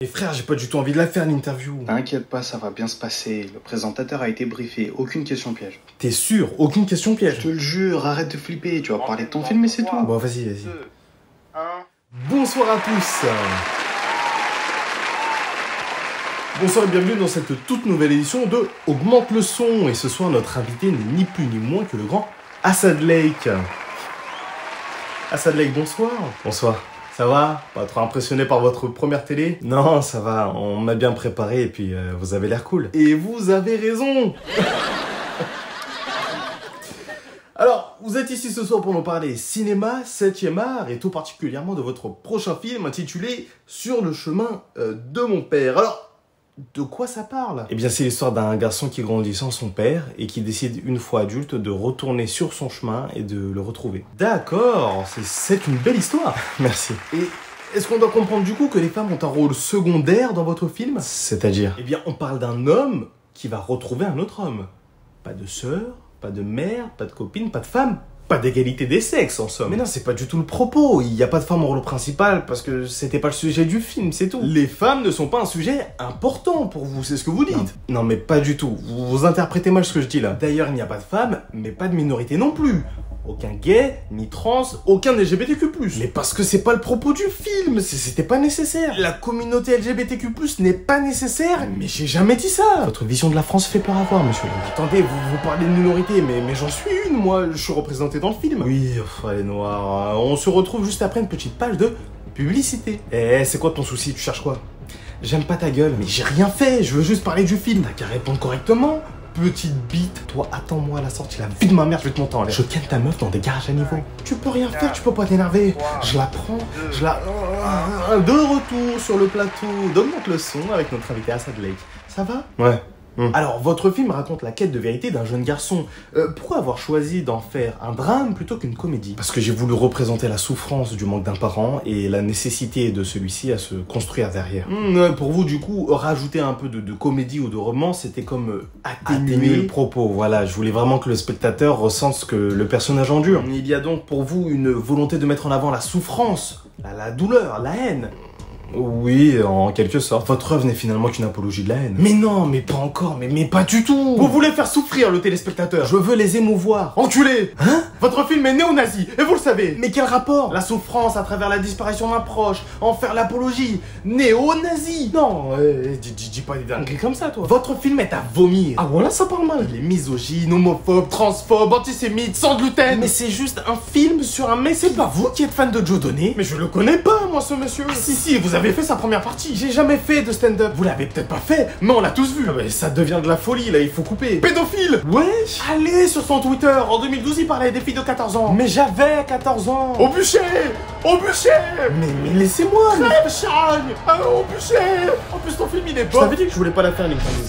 Et frère, j'ai pas du tout envie de la faire l'interview. T'inquiète pas, ça va bien se passer. Le présentateur a été briefé, aucune question piège. T'es sûr? Aucune question piège? Je te le jure, arrête de flipper, tu vas parler de ton film et c'est tout. Bon, vas-y. Bonsoir à tous. Bonsoir et bienvenue dans cette toute nouvelle édition de Augmente le son. Et ce soir, notre invité n'est ni plus ni moins que le grand Assad Lake. Assad Lake, bonsoir. Bonsoir. Ça va? Pas trop impressionné par votre première télé? Non, ça va, on m'a bien préparé et puis vous avez l'air cool. Et vous avez raison. Alors, vous êtes ici ce soir pour nous parler cinéma, 7e art et tout particulièrement de votre prochain film intitulé Sur le chemin de mon père. Alors, de quoi ça parle? Eh bien, c'est l'histoire d'un garçon qui grandit sans son père et qui décide une fois adulte de retourner sur son chemin et de le retrouver. D'accord, c'est une belle histoire. Merci. Et est-ce qu'on doit comprendre du coup que les femmes ont un rôle secondaire dans votre film? C'est-à-dire? Eh bien, on parle d'un homme qui va retrouver un autre homme. Pas de sœur, pas de mère, pas de copine, pas de femme. Pas d'égalité des sexes, en somme. Mais non, c'est pas du tout le propos. Il n'y a pas de femme en rôle principal parce que c'était pas le sujet du film, c'est tout. Les femmes ne sont pas un sujet important pour vous, c'est ce que vous dites. Non, mais pas du tout. Vous interprétez mal ce que je dis là. D'ailleurs, il n'y a pas de femmes, mais pas de minorité non plus. Aucun gay, ni trans, aucun LGBTQ+. Mais parce que c'est pas le propos du film, c'était pas nécessaire. La communauté LGBTQ+, n'est pas nécessaire, mais j'ai jamais dit ça. Votre vision de la France fait peur à voir, monsieur. Attendez, vous parlez de minorité, mais j'en suis une, moi, je suis représenté dans le film. Oui, enfin, les noirs, on se retrouve juste après une petite page de publicité. Eh, c'est quoi ton souci, tu cherches quoi? J'aime pas ta gueule, mais j'ai rien fait, je veux juste parler du film. T'as qu'à répondre correctement. Petite bite, toi attends-moi à la sortie, la vie de ma mère, je vais te monter en l'air. Je ken ta meuf dans des garages à niveau. Tu peux rien faire, tu peux pas t'énerver. Je la prends, je la... De retour sur le plateau d'Augmente le son avec notre invité Assad Lake. Ça va? Ouais. Alors, votre film raconte la quête de vérité d'un jeune garçon. Pourquoi avoir choisi d'en faire un drame plutôt qu'une comédie? Parce que j'ai voulu représenter la souffrance du manque d'un parent et la nécessité de celui-ci à se construire derrière. Pour vous, du coup, rajouter un peu de comédie ou de romance, c'était comme atténuer le propos. Voilà, je voulais vraiment que le spectateur ressente ce que le personnage endure. Il y a donc pour vous une volonté de mettre en avant la souffrance, la douleur, la haine. Oui, en quelque sorte. Votre œuvre n'est finalement qu'une apologie de la haine. Mais non, mais pas encore, mais pas du tout. Vous voulez faire souffrir le téléspectateur. Je veux les émouvoir. Enculé. Hein? Votre film est néo-nazi, et vous le savez. Mais quel rapport? La souffrance à travers la disparition d'un proche, en faire l'apologie. Néo-nazi. Non, dis pas des dingueries comme ça, toi. Votre film est à vomir. Ah voilà, ça parle mal. Il est misogyne, homophobe, transphobe, antisémite, sans gluten. Mais c'est juste un film sur un mec. C'est pas vous qui êtes fan de Joe Donné? Mais je le connais pas, moi, ce monsieur. Ah, si, vous avez fait sa première partie. J'ai jamais fait de stand-up. Vous l'avez peut-être pas fait, mais on l'a tous vu. Ah bah, ça devient de la folie, là, il faut couper. Pédophile. Wesh. Allez sur son Twitter. En 2012, il parlait des filles de 14 ans. Mais j'avais 14 ans. Au bûcher. Au bûcher. Mais laissez-moi. Crève, chagne. Au bûcher. En plus, ton film, il est beau. Je t'avais dit que je voulais pas la faire, l'interview.